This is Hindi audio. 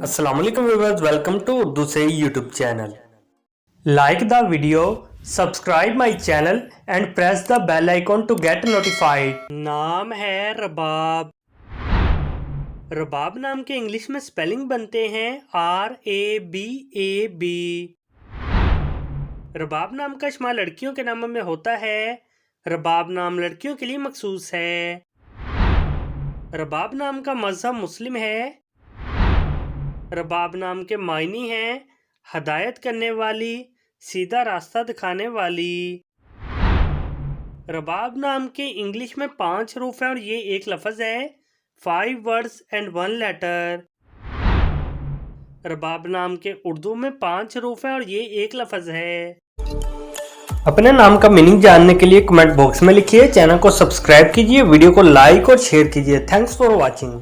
अस्सलाम वालेकुम व्यूअर्स, वेलकम टू उर्दू से YouTube channel. Like the video, subscribe my channel and press the bell icon to get notified. नाम है रबाब। रबाब नाम के इंग्लिश में स्पेलिंग बनते हैं RABAB। रबाब नाम का इस्तेमाल लड़कियों के नामों में होता है। रबाब नाम लड़कियों के लिए मखसूस है। रबाब नाम का मज़हब मुस्लिम है। रबाब नाम के मायने हैं हदायत करने वाली, सीधा रास्ता दिखाने वाली। रबाब नाम के इंग्लिश में 5 हरूफ हैं और ये एक लफ्ज़ है। 5 वर्ड्स एंड 1 लेटर। रबाब नाम के उर्दू में 5 हरूफ हैं और ये एक लफ्ज़ है। अपने नाम का मीनिंग जानने के लिए कमेंट बॉक्स में लिखिए। चैनल को सब्सक्राइब कीजिए, वीडियो को लाइक और शेयर कीजिए। Thanks for watching.